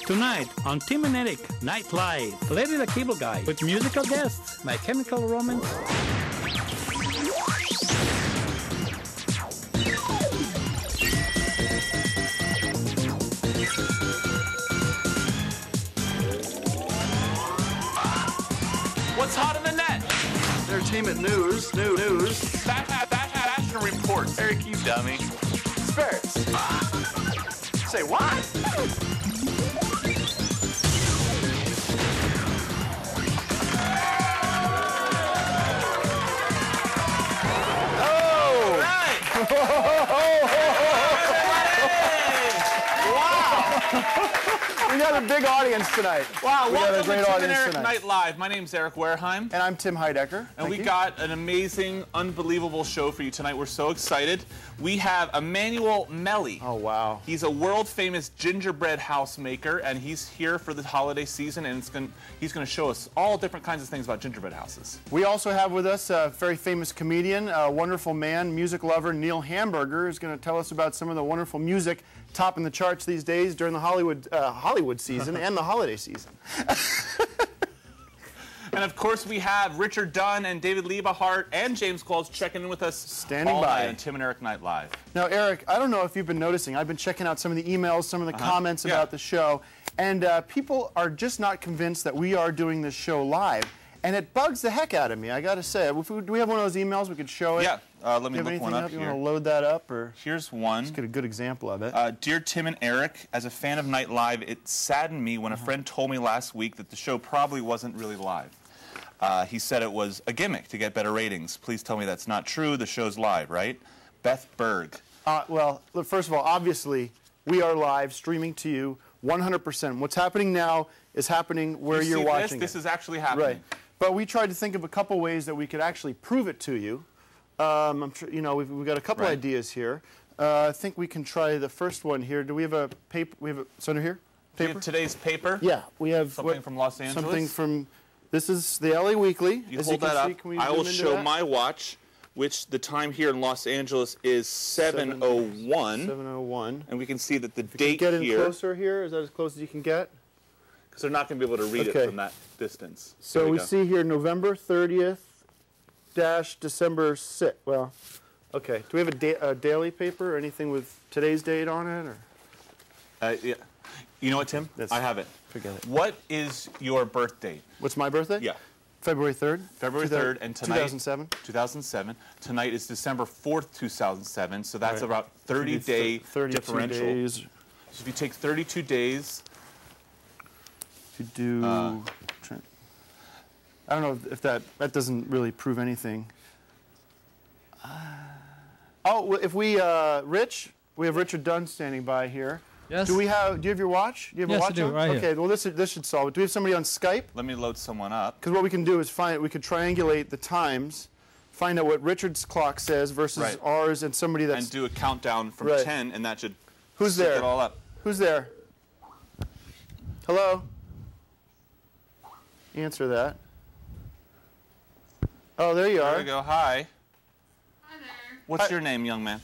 Tonight on Tim and Eric Night Live, Lady the Cable Guy with musical guests My Chemical Romance. What's hot in the net? Entertainment news. Fashion reports. Eric, you dummy. Spirits. Say what? Oh! Right. Wow! We got a big audience tonight. Wow, welcome to Tim and Eric tonight. Night Live. My name's Eric Wareheim. And I'm Tim Heidecker. And we got an amazing, unbelievable show for you tonight. We're so excited. We have Emmanuel Melli. Oh, wow. He's a world-famous gingerbread house maker, and he's here for the holiday season, and he's going to show us all different kinds of things about gingerbread houses. We also have with us a very famous comedian, a wonderful man, music lover, Neil Hamburger, who's going to tell us about some of the wonderful music topping the charts these days during the Hollywood season and the holiday season. And of course, we have Richard Dunn and David Liebehart and James Qualls checking in with us standing all by night on Tim and Eric Night Live. Now, Eric, I don't know if you've been noticing. I've been checking out some of the emails, some of the comments about the show, and people are just not convinced that we are doing this show live. And it bugs the heck out of me, I got to say. Do we have one of those emails we could show it? Yeah, let me look one up here. You want to load that up? Or here's one. Let's get a good example of it. Dear Tim and Eric, as a fan of Night Live, it saddened me when a friend told me last week that the show probably wasn't really live. He said it was a gimmick to get better ratings. Please tell me that's not true. The show's live, right? Beth Berg. Well, look, first of all, obviously, we are live, streaming to you 100%. What's happening now is happening where you're watching. This is actually happening. Right. But we tried to think of a couple ways that we could actually prove it to you. I'm sure, you know, we've got a couple ideas here. I think we can try the first one here. Do we have a paper? We have a center here? Paper? We have today's paper? Yeah, we have something from Los Angeles. Something from. This is the LA Weekly. You hold that up. I will show my watch, which the time here in Los Angeles is 7:01. 7:01. And we can see that the date here. Get in closer here. Is that as close as you can get? Because they're not going to be able to read it from that distance. So we see here November 30th dash December 6th. Well, okay. Do we have a daily paper or anything with today's date on it? Or? Yeah. You know what, Tim? I have it. Forget it. What is your birth date? What's my birthday? Yeah. February 3rd. February 3rd, and tonight. 2007. 2007. Tonight is December 4th, 2007. So that's about 30-day 32 differential. Days. So if you take 32 days. To do. I don't know if that doesn't really prove anything. Oh, if we Rich, we have Richard Dunn standing by here. Yes. Do you have your watch? Do you have a watch? Yes, I do, right here. Okay, well this should solve it. Do we have somebody on Skype? Let me load someone up. Because what we can do is we could triangulate the times, find out what Richard's clock says versus ours, and somebody that's and do a countdown from 10, and that should Who's there? It all up. Who's there? Hello? Answer that. Oh, there you are. There we go. Hi. Hi there. What's your name, young man?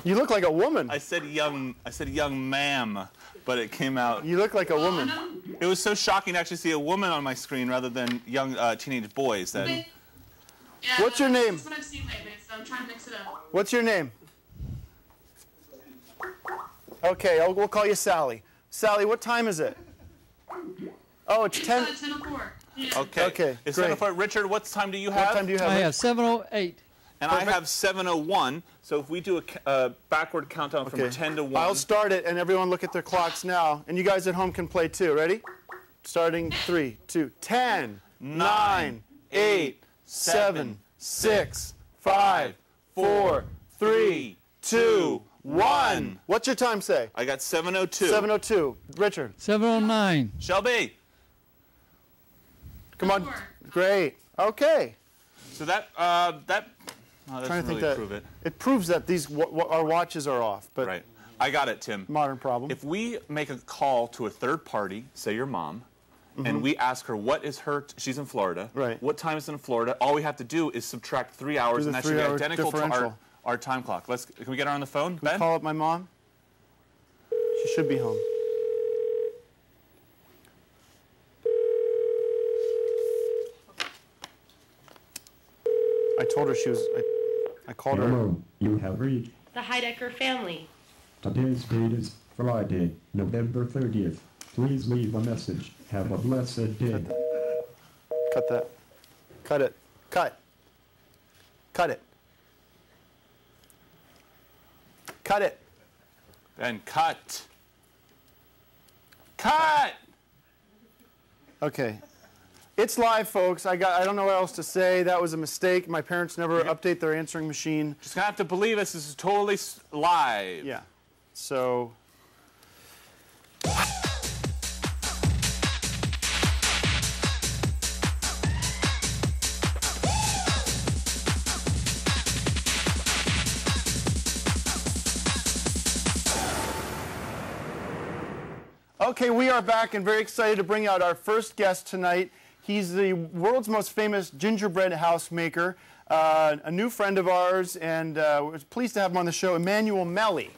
You look like a woman. I said young ma'am, but it came out. You look like a woman. It was so shocking to actually see a woman on my screen rather than young teenage boys. That. Yeah, What's your name? That's what I've seen lately, so I'm trying to mix it up. What's your name? Okay, we'll call you Sally. Sally, what time is it? Oh, it's 10. 10:04. Yeah. Okay. It's 10:04. Richard, what time do you have? What time do you have? I have 7:08. And I have 7:01. So if we do a backward countdown from 10 to 1. I'll start it, and everyone look at their clocks now. And you guys at home can play too. Ready? Starting 3, 2, 10, 9, 8, 7, 6, 5, 4, 3, 2, 1. What's your time say? I got 7:02. 7:02. Richard. 7:09. Shelby. Come on. Great. Okay. So that doesn't really prove it. It proves that our watches are off. But right. I got it, Tim. Modern problem. If we make a call to a third party, say your mom, and we ask her what is she's in Florida. Right. What time is it in Florida? All we have to do is subtract 3 hours, and that should be identical to our time clock. Can we get her on the phone, Ben? Can we call up my mom? She should be home. I told her she was. I called her. Hello, you have reached. The Heidecker family. Today's date is Friday, November 30th. Please leave a message. Have a blessed day. Cut that. Cut it. Cut. Cut it. Cut it. Then cut. Cut! Okay. It's live, folks. I don't know what else to say. That was a mistake. My parents never update their answering machine. Just gonna have to believe us. This is totally live. Yeah. So. Okay, we are back and very excited to bring out our first guest tonight. He's the world's most famous gingerbread house maker, a new friend of ours, and we're pleased to have him on the show, Emmanuel Melly.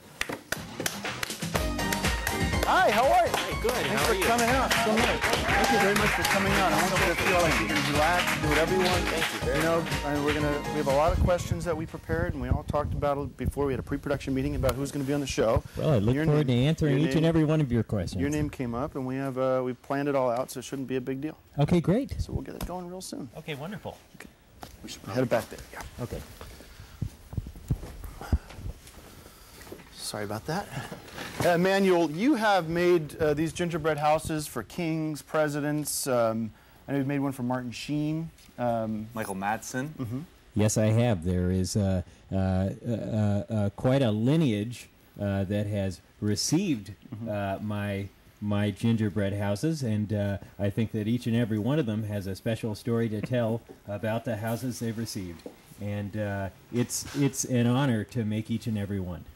Hi, how are you? Hey, good. Thanks How for are you? coming out. So much. Thank you very much for coming on. I want you to feel like you can relax, do whatever you want. Thank you very You know, and we have a lot of questions that we prepared, and we all talked about it before. We had a pre-production meeting about who's going to be on the show. Well, I look Your forward name- to answering your each and name- every one of your questions. Your name came up, and we've planned it all out, so it shouldn't be a big deal. Okay, great. So we'll get it going real soon. Okay, wonderful. We should head it back there. Yeah. Okay. Sorry about that. Emmanuel, you have made these gingerbread houses for kings, presidents. I know you've made one for Martin Sheen. Michael Madsen. Yes, I have. There is quite a lineage that has received my gingerbread houses, and I think that each and every one of them has a special story to tell about the houses they've received. And it's an honor to make each and every one.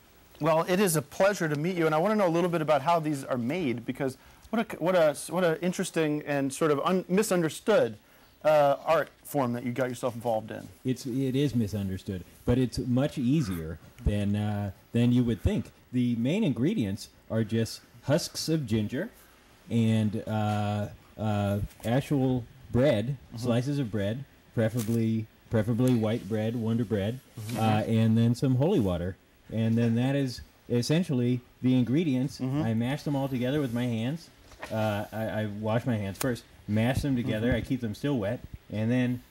Well, it is a pleasure to meet you, and I want to know a little bit about how these are made, because what a interesting and sort of misunderstood art form that you got yourself involved in. It is misunderstood, but it's much easier than you would think. The main ingredients are just husks of ginger and actual bread, slices of bread, preferably white bread, Wonder Bread, and then some holy water. And then that is essentially the ingredients. I mash them all together with my hands. I wash my hands first, mash them together. I keep them still wet, and then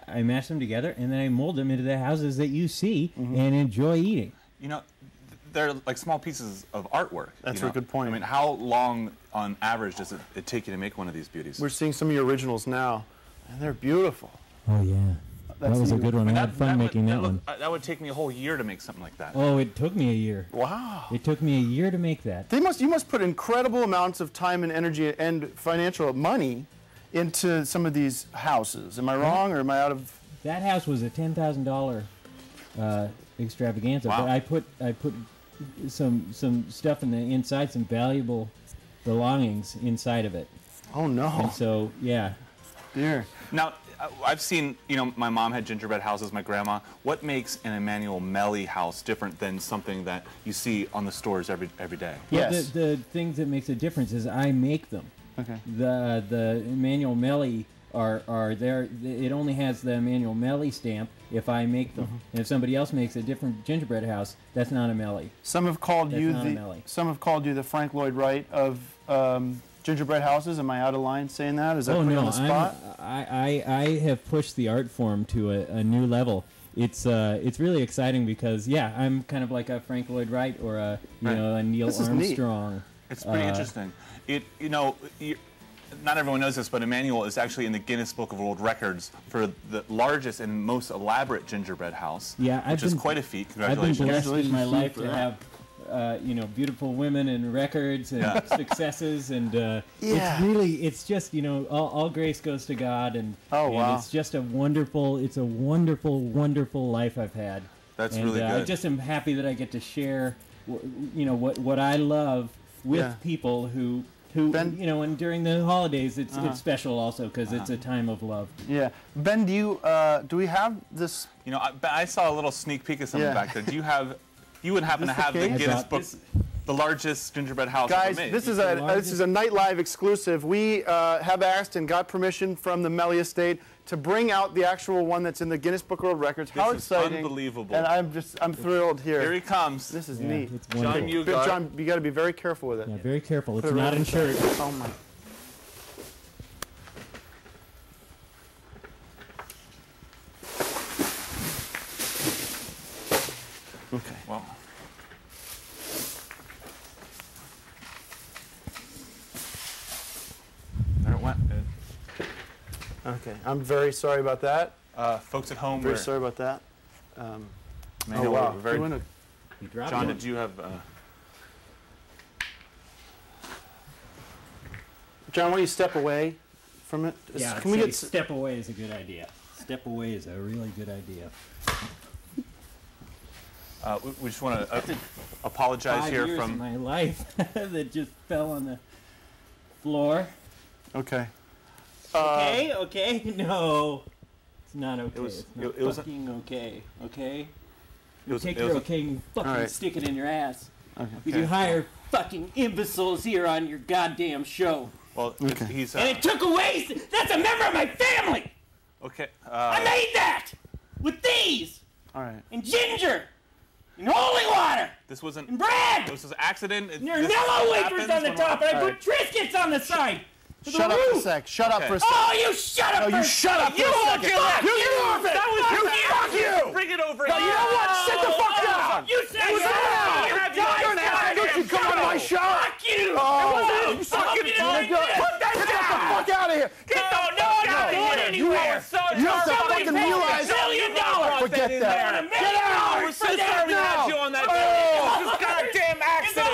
I mash them together, and then I mold them into the houses that you see and enjoy eating. You know, they're like small pieces of artwork. That's you know? a good point. I mean, how long on average does it take you to make one of these beauties? We're seeing some of your originals now, and they're beautiful. Oh yeah, that was a good one. I had fun making that one. That would take me a whole year to make something like that. Oh, it took me a year. Wow. It took me a year to make that. You must put incredible amounts of time and energy and financial money into some of these houses. Am I wrong, or am I out of? That house was a $10,000 extravaganza, Wow. but I put some stuff in the inside, some valuable belongings inside of it. Oh no. And so, yeah. Dear. Now, I've seen, my mom had gingerbread houses, my grandma. What makes an Emmanuel Melly house different than something that you see on the stores every day? Well, Yes. the things that makes a difference is I make them. Okay. The Emmanuel Melly are there. It only has the Emmanuel Melly stamp if I make them. And if somebody else makes a different gingerbread house, that's not a Melly. Some have called That's you not a Melly. some have called you the Frank Lloyd Wright of gingerbread houses. Am I out of line saying that? Is that putting you on the spot? I have pushed the art form to a new level. It's really exciting because I'm kind of like a Frank Lloyd Wright or a a Neil This is neat. Armstrong. It's pretty interesting. Not everyone knows this, but Emmanuel is actually in the Guinness Book of World Records for the largest and most elaborate gingerbread house. Yeah, which is quite a feat. I've been Congratulations. blessed in my life for to that. have beautiful women and records and successes, and Yeah. it's just all grace goes to God, and Oh, wow. it's just a wonderful life I've had. That's and, really I good. just am happy that I get to share what I love with Yeah. people who Ben- and during the holidays it's special also because it's a time of love. Yeah. Ben, do we have this? I saw a little sneak peek of something Yeah. back there. Do you have? You would happen to Is this have the the case? Guinness I Book. brought the largest gingerbread house Guys, ever made. this is a Night Live exclusive. We have asked and got permission from the Melly Estate to bring out the actual one that's in the Guinness Book of World Records. How This is exciting! unbelievable. And I'm thrilled here. Here he comes. This is Yeah, neat. it's wonderful. John, you But got John, you got to be very careful with it. Yeah, very careful. It's Put it not right insured. Oh my. Okay. Well, there it went. Okay. I'm very sorry about that. Folks at home, Very were, sorry about that. Manuel, Oh wow. were very, You wanna- You dropped John, it. did you have? John, why don't you step away from it? Yeah, Can we get? step away is a good idea. Step away is a really good idea. We just want to apologize 5 here years from. of my life that just fell on the floor. Okay. Okay, no, it's not okay. It was- it's not it was a- fucking okay. Okay, It was, take it your was a- okay and fucking Alright. stick it in your ass. Okay. You hire fucking imbeciles here on your goddamn show, well, Okay. he's and it took away. That's a member of my family. okay. I made that with these All right. and ginger and holy water This wasn't. and bread. This was an accident. And there are Nello wafers on the top, and I put Triscuits on the side. For the Shut up for a roof. sec. Shut up Okay. for a sec. Oh, you shut up! No, you for- shut up for You a hold second. your lip. You get off it. That was Fuck you. Bring it over No, here. you know what? Sit the fuck down. You said Sit down. You're You're an ass. Don't you come on my show. Fuck you! Oh, you fucking Get the fuck out of here. Get the fuck out of here! Anywhere! You have to fucking realize. $1 million! Forget that. Get out. We're so sorry we had you on that. Oh. This goddamn accident.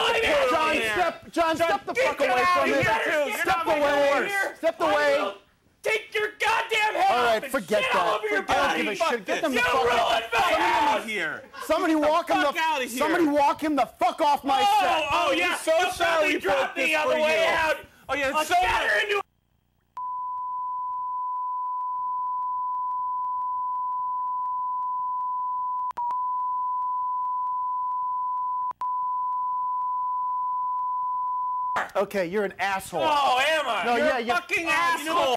John, step the fuck away from here it. too. You're Step not making it away. worse. Step away. Take your goddamn head All off right, and forget shit all that. over your I don't body. give a shit. Get them the You fuck ruined out. my house! Here. Somebody walk him fuck outta the. here. Somebody walk him the fuck off my set. Oh, yeah. I'm so You'll sorry probably we drop broke me this on for the way you. out. Oh yeah, I'll it's so. shatter into Okay, you're an asshole. Oh, am I? No, You're yeah, a you're- fucking you know asshole.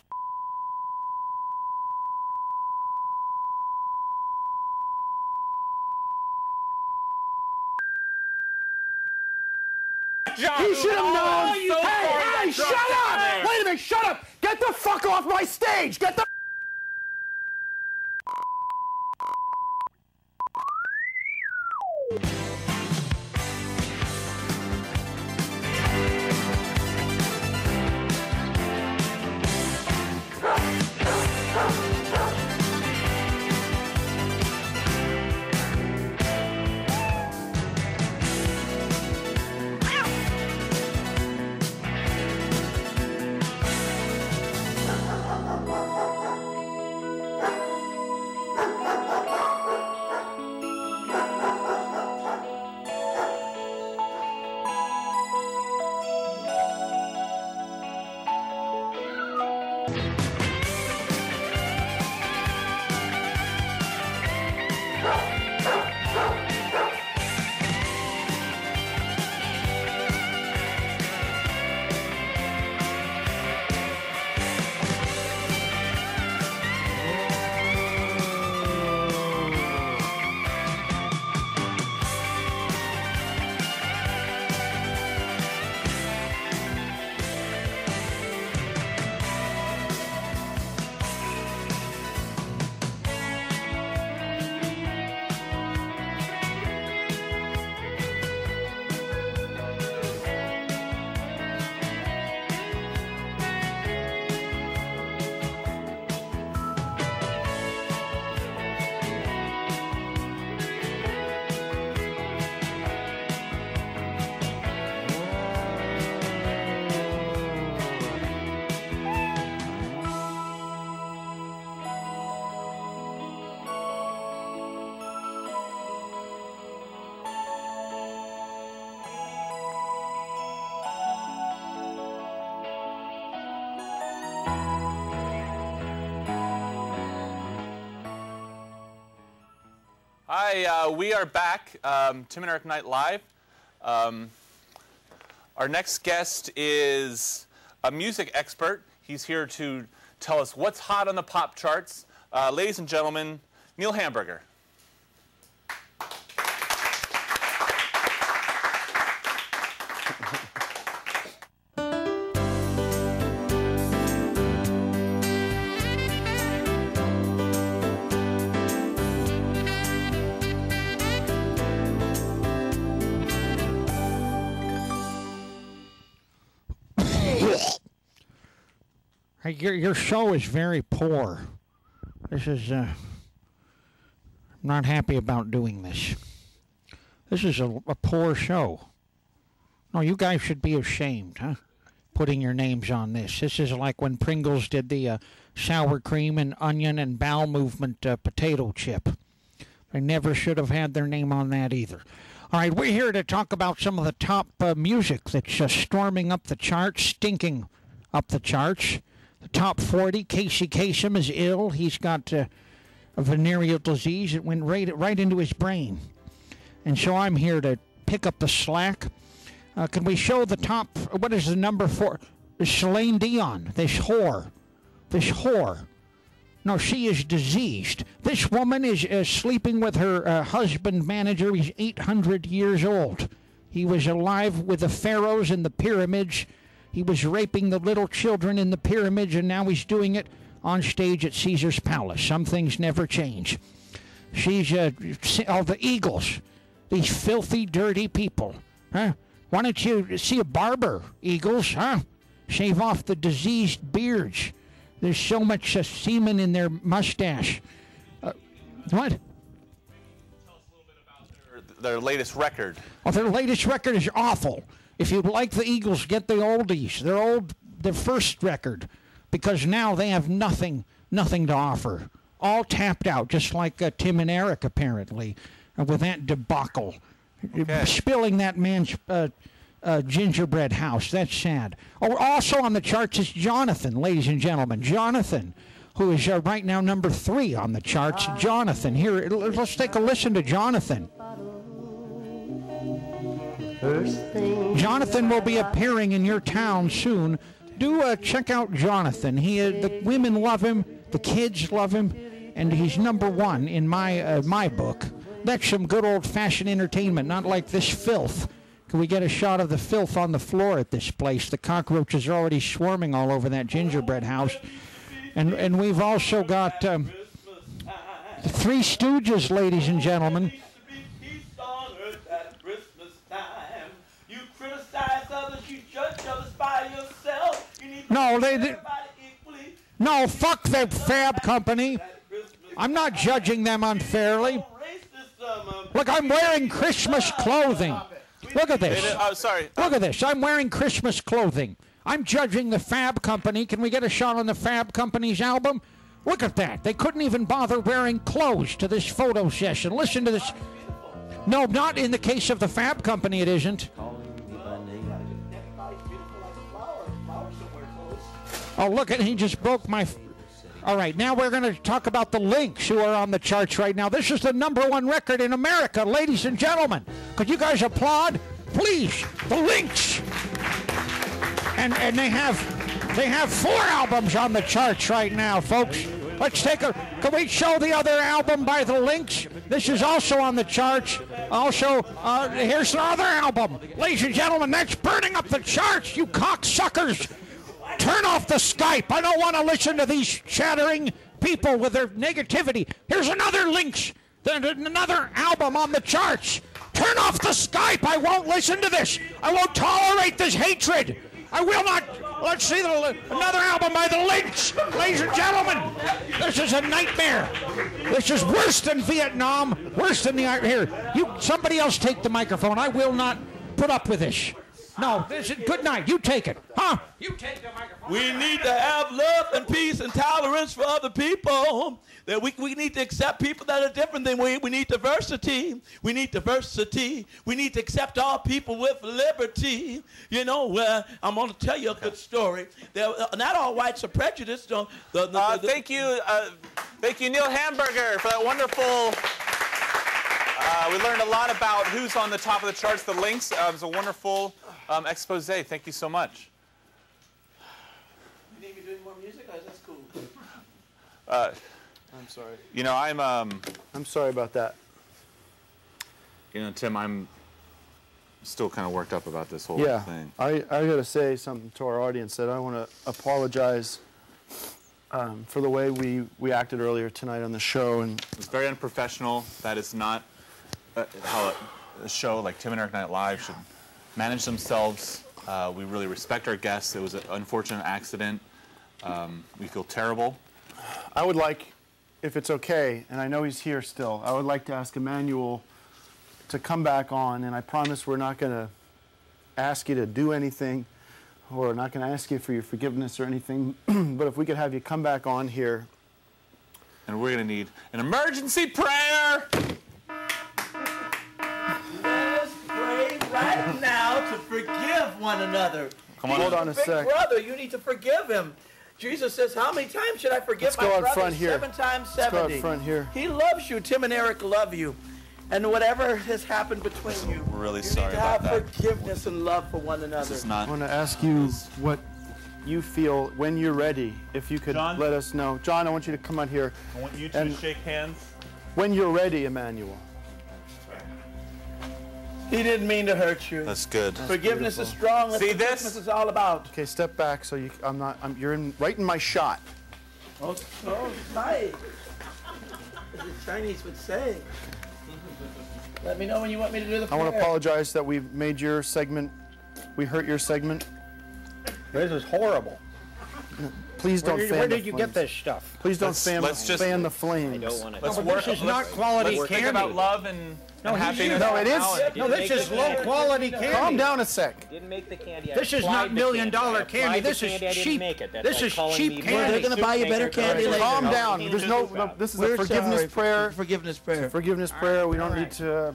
John, He should have known. so sorry Hey, I shut dropped up! it there. Wait a minute, shut up! Get the fuck off my stage! Get the. Hi, we are back. Tim and Eric Night Live. Our next guest is a music expert. He's here to tell us what's hot on the pop charts. Ladies and gentlemen, Neil Hamburger. Your show is very poor. This is, I'm not happy about doing this. This is a poor show. No, you guys should be ashamed, huh? Putting your names on this. This is like when Pringles did the sour cream and onion and bowel movement potato chip. They never should have had their name on that either. All right, we're here to talk about some of the top music that's storming up the charts, stinking up the charts. The top 40, Casey Kasem is ill. He's got a venereal disease. It went right into his brain. And so I'm here to pick up the slack. Can we show the top, what is the number 4? Celine Dion, this whore. This whore. No, she is diseased. This woman is sleeping with her husband manager. He's 800 years old. He was alive with the pharaohs and the pyramids. He was raping the little children in the pyramids, and now he's doing it on stage at Caesar's Palace. Some things never change. She's, the Eagles, these filthy, dirty people. Huh? Why don't you see a barber, Eagles, huh? Shave off the diseased beards. There's so much semen in their mustache. What? Tell us a little bit about their latest record. Well, their latest record is awful. If you like the Eagles, get the oldies. Their first record, because now they have nothing to offer. All tapped out, just like Tim and Eric, apparently, with that debacle. Okay. Spilling that man's gingerbread house. That's sad. Oh, also on the charts is Jonathan, ladies and gentlemen. Jonathan, who is right now number 3 on the charts. Jonathan, here, let's take a listen to Jonathan. Jonathan will be appearing in your town soon. Do check out Jonathan. The women love him, the kids love him, and he's number 1 in my book. That's some good old-fashioned entertainment, not like this filth. Can we get a shot of the filth on the floor at this place? The cockroaches are already swarming all over that gingerbread house. And we've also got the Three Stooges, ladies and gentlemen. No, fuck the Fab Company. I'm not judging them unfairly. Look, I'm wearing Christmas clothing. Look at this. Sorry. Look at this. I'm wearing Christmas clothing. I'm judging the Fab Company. Can we get a shot on the Fab Company's album? Look at that. They couldn't even bother wearing clothes to this photo session. Listen to this. No, not in the case of the Fab Company, it isn't. Oh, look at, he just broke my... All right, now we're going to talk about the Lynx, who are on the charts right now. This is the #1 record in America, ladies and gentlemen. Could you guys applaud? Please, the Lynx. And they have 4 albums on the charts right now, folks. Let's take a... Can we show the other album by the Lynx? This is also on the charts. Also, here's the other album. Ladies and gentlemen, that's burning up the charts, you cocksuckers. Turn off the Skype. I don't want to listen to these chattering people with their negativity. Here's another Lynx, another album on the charts. Turn off the Skype. I won't listen to this. I won't tolerate this hatred. I will not. Let's see another album by the Lynx. Ladies and gentlemen, this is a nightmare. This is worse than Vietnam, worse than the... Here, somebody else take the microphone. I will not put up with this. No, this is, good night. You take it. Huh? You take the microphone. We need to have love and peace and tolerance for other people. That we need to accept people that are different than we. We need diversity. We need diversity. We need to accept all people with liberty. You know, I'm going to tell you a good story. Not all whites are prejudiced. Thank you, Neil Hamburger, for that wonderful We learned a lot about who's on the top of the charts, the links. It was a wonderful expose. Thank you so much. You need me doing more music? That's cool. I'm sorry. You know, I'm sorry about that. You know, Tim, I'm still kind of worked up about this whole thing. I got to say something to our audience that I want to apologize for the way we acted earlier tonight on the show. And it was very unprofessional. That is not how a show like Tim and Eric Night Live should manage themselves. We really respect our guests. It was an unfortunate accident. We feel terrible. I would like, if it's okay, and I know he's here still, I would like to ask Emmanuel to come back on, and I promise we're not going to ask you to do anything, or not going to ask you for your forgiveness or anything, but if we could have you come back on here. And we're going to need an emergency prayer! Let's pray right now to forgive one another. Come on. Hold on a Big sec. brother, you need to forgive him. Jesus says, how many times should I forgive Let's my go out brother? front here. 7 times 70. Let's go out front here. He loves you. Tim and Eric love you. And whatever has happened between you, We're really you sorry need to about have that. forgiveness and love for one another. This is I not... want to ask you what you feel when you're ready, if you could John? let us know. John, I want you to come on here. I want you two And- to shake hands. When you're ready, Emmanuel. He didn't mean to hurt you. That's good. Forgiveness is beautiful. strong. That's See what this? Christmas is all about. Okay, step back so you're right in my shot. Oh, nice. As the Chinese would say. Let me know when you want me to do the I prayer. want to apologize that we made your segment, we hurt your segment. This is horrible. Please don't fan Where the did you flames. get this stuff? Please don't Let's just- fan the flames. Let's but work. this is not quality let's think candy. about love and happiness. No, it is. No, this is low quality candy. Calm down a sec. Didn't make the candy. This is not $1 million candy. This is cheap. This is cheap Well, they're candy. going to buy you better candy later. Calm down. There's no, this is a We're forgiveness sorry. prayer. Forgiveness prayer. Forgiveness prayer. We don't need to.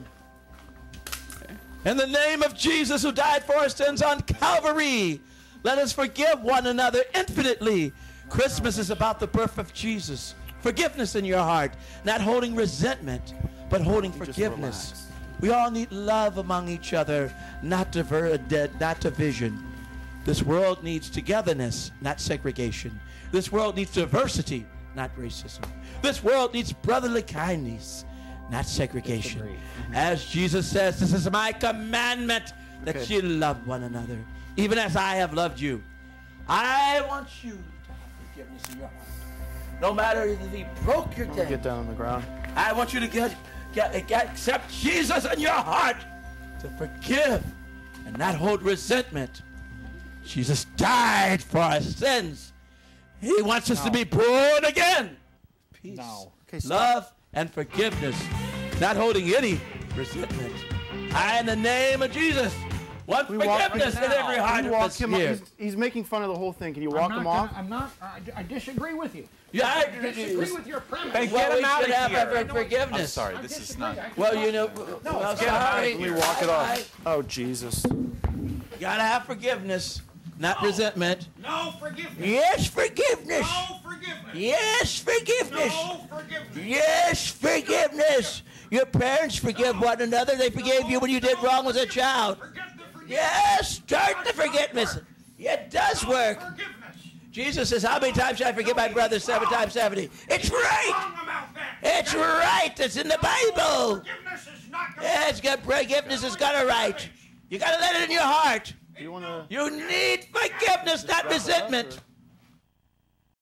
In the name of Jesus who died for our sins on Calvary, let us forgive one another infinitely. Christmas is about the birth of Jesus. Forgiveness in your heart, not holding resentment, but holding forgiveness. We all need love among each other, not division. This world needs togetherness, not segregation. This world needs diversity, not racism. This world needs brotherly kindness, not segregation. As Jesus says, this is my commandment, that you love one another, even as I have loved you. I want you to have forgiveness in your heart. No matter if he broke your day, Get down on the ground. I want you to accept Jesus in your heart, to forgive and not hold resentment. Jesus died for our sins. He wants us to be born again. Peace, Okay, stop. love, and forgiveness, not holding any resentment. I, in the name of Jesus, want We walk- forgiveness in every heart Can you of walk us him here. off? He's making fun of the whole thing. Can you walk him off? I disagree with you. Yeah, I Disagree with your premise. Hey, well, get we him out should of have here. our forgiveness. I'm sorry, this is not... Well, you know, well, sorry. Can you walk it off? Oh, Jesus. You gotta have forgiveness, not resentment. No forgiveness. Yes, forgiveness. No forgiveness. Yes, forgiveness. No forgiveness. Yes, forgiveness. Your parents forgive one another. They forgave you when you did wrong as a child. Yes, start the forgiveness. It does work. Jesus says, how many times should I forgive my brother? 7 times 70. It's right. It's right. It's in the Bible. Yes, forgiveness has got a right. You got to let it in your heart. Do you want to? You need forgiveness, not resentment.